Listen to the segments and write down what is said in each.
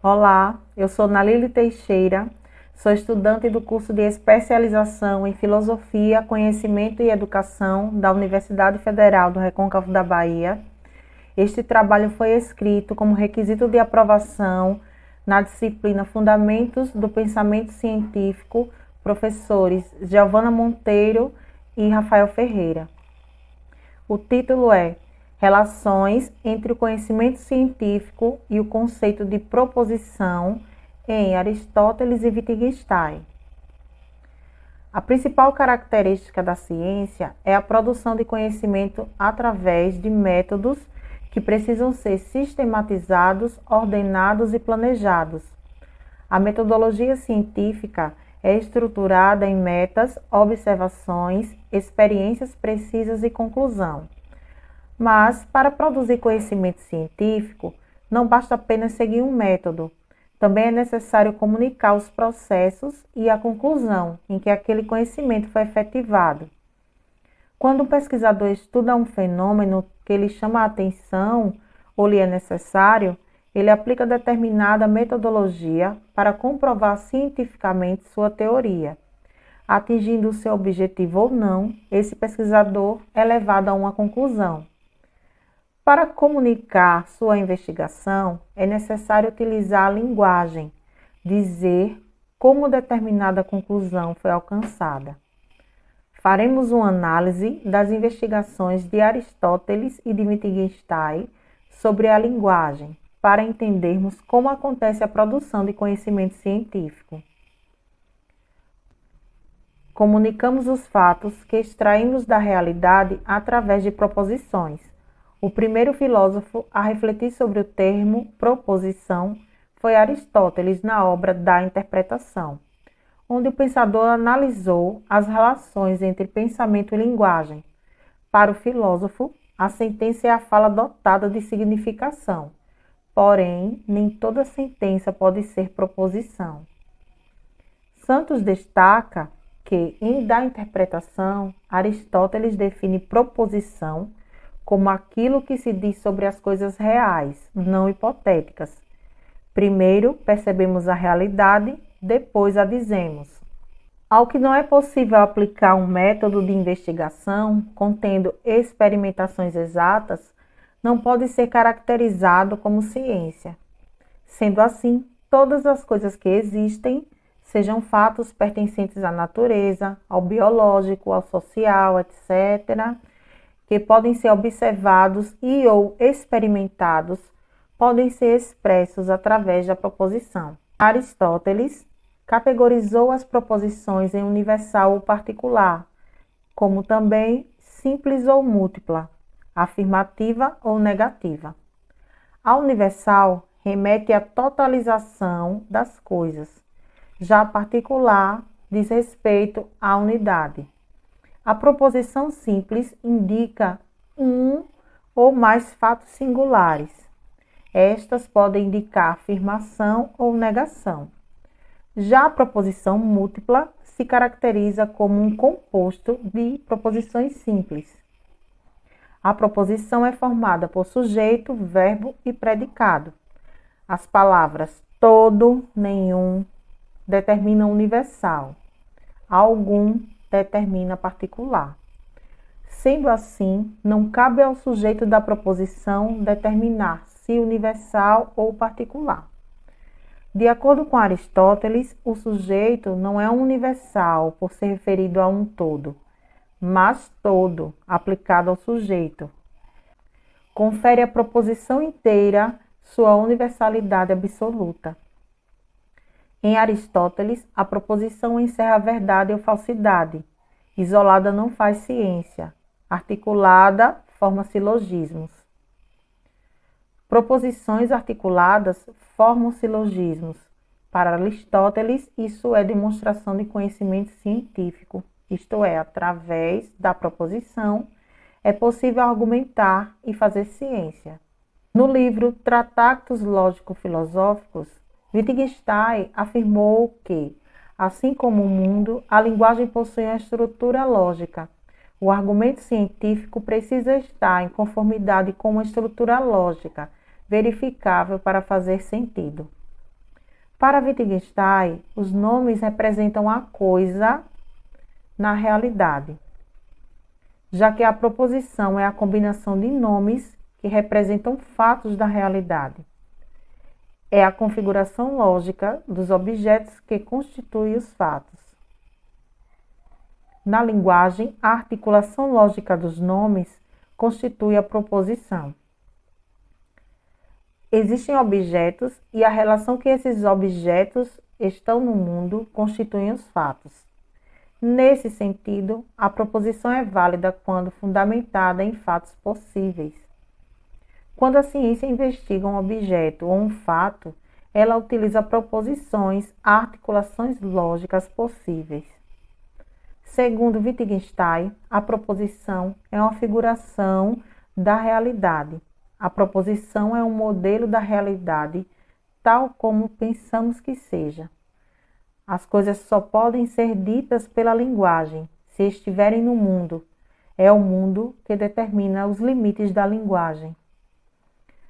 Olá, eu sou Nalili Teixeira, sou estudante do curso de especialização em Filosofia, Conhecimento e Educação da Universidade Federal do Recôncavo da Bahia. Este trabalho foi escrito como requisito de aprovação na disciplina Fundamentos do Pensamento Científico, professores Giovana Monteiro e Rafael Ferreira. O título é Relações entre o conhecimento científico e o conceito de proposição em Aristóteles e Wittgenstein. A principal característica da ciência é a produção de conhecimento através de métodos que precisam ser sistematizados, ordenados e planejados. A metodologia científica é estruturada em metas, observações, experiências precisas e conclusão. Mas, para produzir conhecimento científico, não basta apenas seguir um método. Também é necessário comunicar os processos e a conclusão em que aquele conhecimento foi efetivado. Quando um pesquisador estuda um fenômeno que lhe chama a atenção ou lhe é necessário, ele aplica determinada metodologia para comprovar cientificamente sua teoria. Atingindo o seu objetivo ou não, esse pesquisador é levado a uma conclusão. Para comunicar sua investigação, é necessário utilizar a linguagem, dizer como determinada conclusão foi alcançada. Faremos uma análise das investigações de Aristóteles e de Wittgenstein sobre a linguagem, para entendermos como acontece a produção de conhecimento científico. Comunicamos os fatos que extraímos da realidade através de proposições. O primeiro filósofo a refletir sobre o termo proposição foi Aristóteles na obra Da Interpretação, onde o pensador analisou as relações entre pensamento e linguagem. Para o filósofo, a sentença é a fala dotada de significação, porém, nem toda sentença pode ser proposição. Santos destaca que, em Da Interpretação, Aristóteles define proposição como aquilo que se diz sobre as coisas reais, não hipotéticas. Primeiro percebemos a realidade, depois a dizemos. Ao que não é possível aplicar um método de investigação contendo experimentações exatas, não pode ser caracterizado como ciência. Sendo assim, todas as coisas que existem, sejam fatos pertencentes à natureza, ao biológico, ao social, etc., que podem ser observados e ou experimentados, podem ser expressos através da proposição. Aristóteles categorizou as proposições em universal ou particular, como também simples ou múltipla, afirmativa ou negativa. A universal remete à totalização das coisas, já a particular diz respeito à unidade. A proposição simples indica um ou mais fatos singulares. Estas podem indicar afirmação ou negação. Já a proposição múltipla se caracteriza como um composto de proposições simples. A proposição é formada por sujeito, verbo e predicado. As palavras todo, nenhum determinam universal. Algum determina particular. Sendo assim, não cabe ao sujeito da proposição determinar se universal ou particular. De acordo com Aristóteles, o sujeito não é um universal por ser referido a um todo, mas todo aplicado ao sujeito. Confere à proposição inteira sua universalidade absoluta. Em Aristóteles, a proposição encerra a verdade ou falsidade. Isolada não faz ciência. Articulada forma silogismos. Proposições articuladas formam silogismos. Para Aristóteles, isso é demonstração de conhecimento científico, isto é, através da proposição, é possível argumentar e fazer ciência. No livro Tratados Lógico-Filosóficos, Wittgenstein afirmou que, assim como o mundo, a linguagem possui uma estrutura lógica. O argumento científico precisa estar em conformidade com uma estrutura lógica, verificável para fazer sentido. Para Wittgenstein, os nomes representam a coisa na realidade, já que a proposição é a combinação de nomes que representam fatos da realidade. É a configuração lógica dos objetos que constitui os fatos. Na linguagem, a articulação lógica dos nomes constitui a proposição. Existem objetos e a relação que esses objetos estão no mundo constituem os fatos. Nesse sentido, a proposição é válida quando fundamentada em fatos possíveis. Quando a ciência investiga um objeto ou um fato, ela utiliza proposições, articulações lógicas possíveis. Segundo Wittgenstein, a proposição é uma figuração da realidade. A proposição é um modelo da realidade, tal como pensamos que seja. As coisas só podem ser ditas pela linguagem, se estiverem no mundo. É o mundo que determina os limites da linguagem.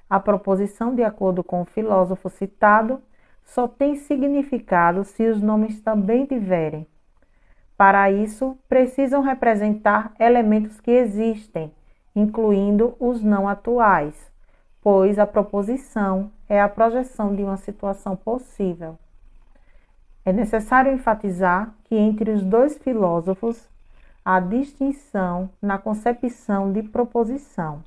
A proposição, de acordo com o filósofo citado, só tem significado se os nomes também tiverem. Para isso, precisam representar elementos que existem, incluindo os não atuais, pois a proposição é a projeção de uma situação possível. É necessário enfatizar que entre os dois filósofos há distinção na concepção de proposição.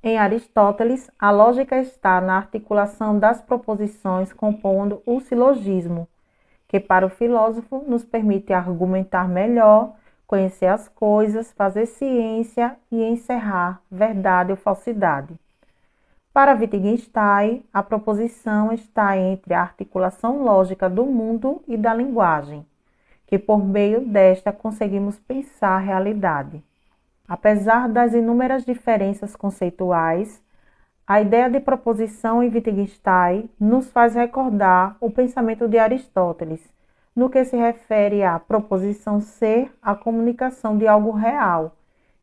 Em Aristóteles, a lógica está na articulação das proposições compondo o silogismo, que para o filósofo nos permite argumentar melhor, conhecer as coisas, fazer ciência e encerrar verdade ou falsidade. Para Wittgenstein, a proposição está entre a articulação lógica do mundo e da linguagem, que por meio desta conseguimos pensar a realidade. Apesar das inúmeras diferenças conceituais, a ideia de proposição em Wittgenstein nos faz recordar o pensamento de Aristóteles, no que se refere à proposição ser a comunicação de algo real,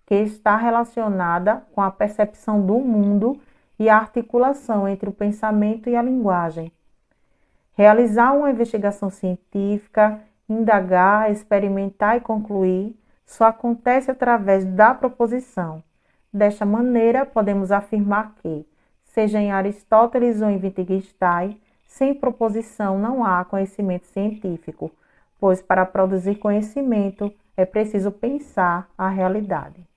que está relacionada com a percepção do mundo e a articulação entre o pensamento e a linguagem. Realizar uma investigação científica, indagar, experimentar e concluir, só acontece através da proposição. Desta maneira, podemos afirmar que, seja em Aristóteles ou em Wittgenstein, sem proposição não há conhecimento científico, pois para produzir conhecimento é preciso pensar a realidade.